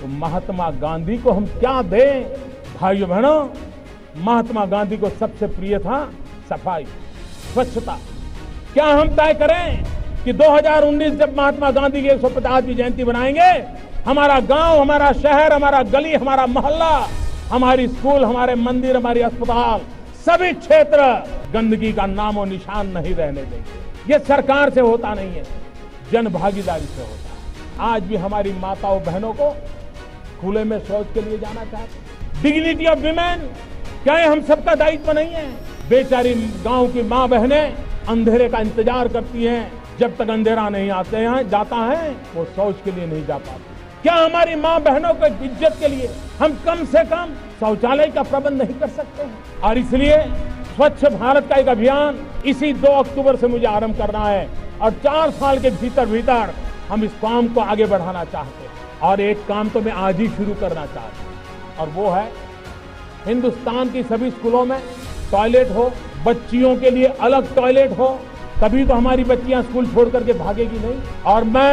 तो महात्मा गांधी को हम क्या दें? भाइयों बहनों, महात्मा गांधी को सबसे प्रिय था सफाई, स्वच्छता। क्या हम तय करें कि 2019 जब महात्मा गांधी की 150वीं जयंती बनाएंगे, हमारा गांव, हमारा शहर, हमारा गली, हमारा मोहल्ला, हमारी स्कूल, हमारे मंदिर, हमारी अस्पताल, सभी क्षेत्र गंदगी का नामो निशान नहीं रहने देंगे। ये सरकार से होता नहीं है, जन भागीदारी से होता है। आज भी हमारी माताओं बहनों को खुले में शौच के लिए जाना चाहते हैं। डिग्निटी ऑफ विमेन, क्या ये हम सबका दायित्व नहीं है? बेचारी गांव की मां बहनें अंधेरे का इंतजार करती हैं, जब तक अंधेरा नहीं जाता है वो शौच के लिए नहीं जा पाती। क्या हमारी मां बहनों को इज्जत के लिए हम कम से कम शौचालय का प्रबंध नहीं कर सकते हैं? और इसलिए स्वच्छ भारत का एक अभियान इसी 2 अक्टूबर से मुझे आरंभ करना है और 4 साल के भीतर भीतर हम इस काम को आगे बढ़ाना चाहते हैं। और एक काम तो मैं आज ही शुरू करना चाहता हूं, और वो है हिंदुस्तान की सभी स्कूलों में टॉयलेट हो, बच्चियों के लिए अलग टॉयलेट हो, तभी तो हमारी बच्चियां स्कूल छोड़ करके भागेगी नहीं। और मैं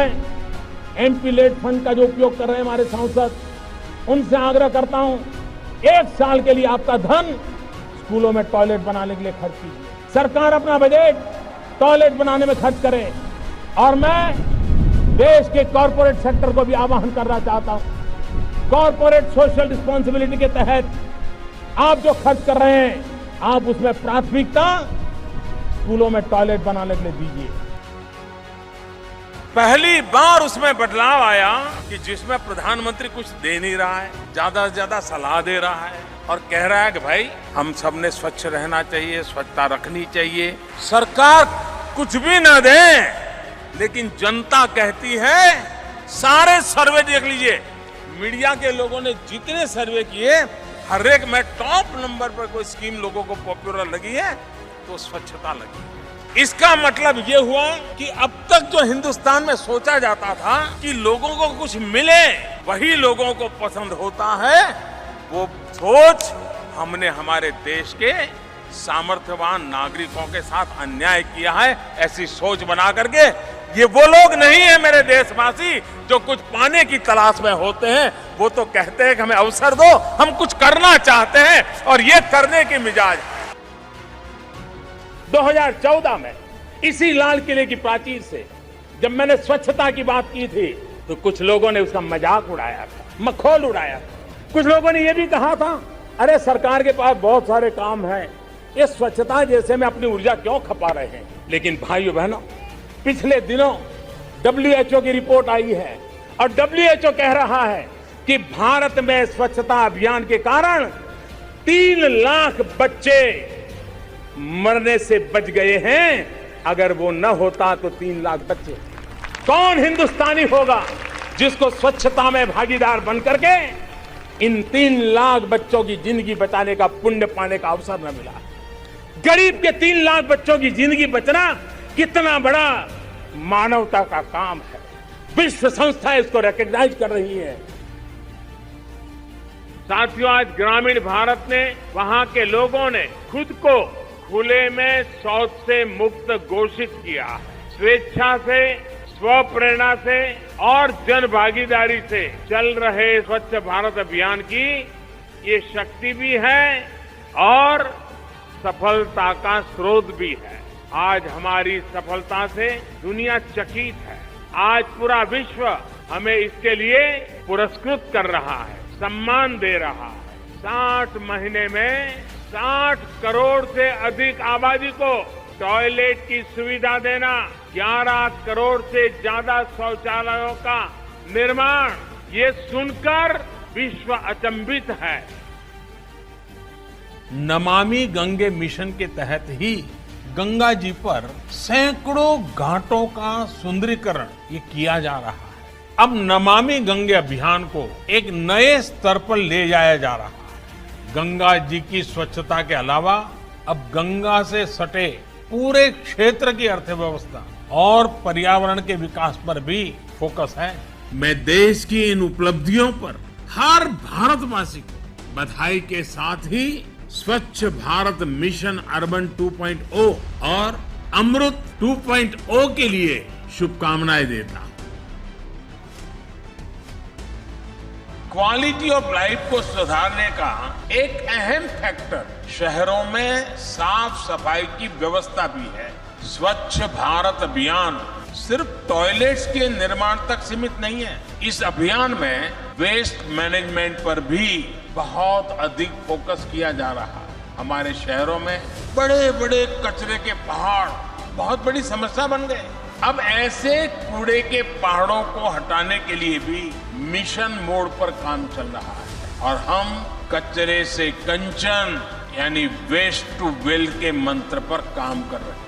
एमपी लेट फंड का जो उपयोग कर रहे हैं हमारे सांसद, उनसे आग्रह करता हूं, 1 साल के लिए आपका धन स्कूलों में टॉयलेट बनाने के लिए खर्च कीजिए। सरकार अपना बजट टॉयलेट बनाने में खर्च करे। और मैं देश के कॉर्पोरेट सेक्टर को भी आह्वान करना चाहता हूं, कॉर्पोरेट सोशल रिस्पॉन्सिबिलिटी के तहत आप जो खर्च कर रहे हैं, आप उसमें प्राथमिकता स्कूलों में टॉयलेट बनाने के लिए दीजिए। पहली बार उसमें बदलाव आया कि जिसमें प्रधानमंत्री कुछ दे नहीं रहा है, ज्यादा से ज्यादा सलाह दे रहा है और कह रहा है कि भाई हम सब ने स्वच्छ रहना चाहिए, स्वच्छता रखनी चाहिए। सरकार कुछ भी ना दे, लेकिन जनता कहती है, सारे सर्वे देख लीजिए, मीडिया के लोगों ने जितने सर्वे किए, हर एक में टॉप नंबर पर कोई स्कीम लोगों को पॉपुलर लगी है तो स्वच्छता लगी। इसका मतलब ये हुआ कि अब तक जो हिंदुस्तान में सोचा जाता था कि लोगों को कुछ मिले, वही लोगों को पसंद होता है, वो सोच हमने हमारे देश के सामर्थ्यवान नागरिकों के साथ अन्याय किया है। ऐसी सोच बना करके, ये वो लोग नहीं है मेरे देशवासी जो कुछ पाने की तलाश में होते हैं, वो तो कहते हैं कि हमें अवसर दो, हम कुछ करना चाहते हैं और ये करने की मिजाज। 2014 में इसी लाल किले की प्राचीर से जब मैंने स्वच्छता की बात की थी, तो कुछ लोगों ने उसका मजाक उड़ाया था, मखौल उड़ाया था। कुछ लोगों ने यह भी कहा था, अरे सरकार के पास बहुत सारे काम हैं, ये स्वच्छता जैसे में अपनी ऊर्जा क्यों खपा रहे हैं। लेकिन भाइयों बहनों, पिछले दिनों WHO की रिपोर्ट आई है और WHO कह रहा है कि भारत में स्वच्छता अभियान के कारण 3 लाख बच्चे मरने से बच गए हैं। अगर वो न होता तो 3 लाख बच्चे। कौन हिंदुस्तानी होगा जिसको स्वच्छता में भागीदार बन करके इन 3 लाख बच्चों की जिंदगी बचाने का पुण्य पाने का अवसर न मिला। गरीब के 3 लाख बच्चों की जिंदगी बचना कितना बड़ा मानवता का काम है। विश्व संस्था इसको रिकॉग्नाइज कर रही है। साथियों, आज ग्रामीण भारत ने, वहां के लोगों ने खुद को खुले में शौच से मुक्त घोषित किया है। स्वेच्छा से, स्वप्रेरणा से और जन भागीदारी से चल रहे स्वच्छ भारत अभियान की ये शक्ति भी है और सफलता का स्रोत भी है। आज हमारी सफलता से दुनिया चकित है। आज पूरा विश्व हमें इसके लिए पुरस्कृत कर रहा है, सम्मान दे रहा है। 60 महीने में 60 करोड़ से अधिक आबादी को टॉयलेट की सुविधा देना, 11 करोड़ से ज्यादा शौचालयों का निर्माण, ये सुनकर विश्व अचंभित है। नमामि गंगे मिशन के तहत ही गंगा जी पर सैकड़ों घाटों का सुंदरीकरण ये किया जा रहा है। अब नमामि गंगे अभियान को एक नए स्तर पर ले जाया जा रहा है। गंगा जी की स्वच्छता के अलावा अब गंगा से सटे पूरे क्षेत्र की अर्थव्यवस्था और पर्यावरण के विकास पर भी फोकस है। मैं देश की इन उपलब्धियों पर हर भारतवासी को बधाई के साथ ही स्वच्छ भारत मिशन अर्बन 2.0 और अमृत 2.0 के लिए शुभकामनाएं देता हूं। क्वालिटी ऑफ लाइफ को सुधारने का एक अहम फैक्टर शहरों में साफ सफाई की व्यवस्था भी है। स्वच्छ भारत अभियान सिर्फ टॉयलेट्स के निर्माण तक सीमित नहीं है। इस अभियान में वेस्ट मैनेजमेंट पर भी बहुत अधिक फोकस किया जा रहा है। हमारे शहरों में बड़े बड़े कचरे के पहाड़ बहुत बड़ी समस्या बन गए। अब ऐसे कूड़े के पहाड़ों को हटाने के लिए भी मिशन मोड पर काम चल रहा है और हम कचरे से कंचन यानी वेस्ट टू वेल्थ के मंत्र पर काम कर रहे हैं।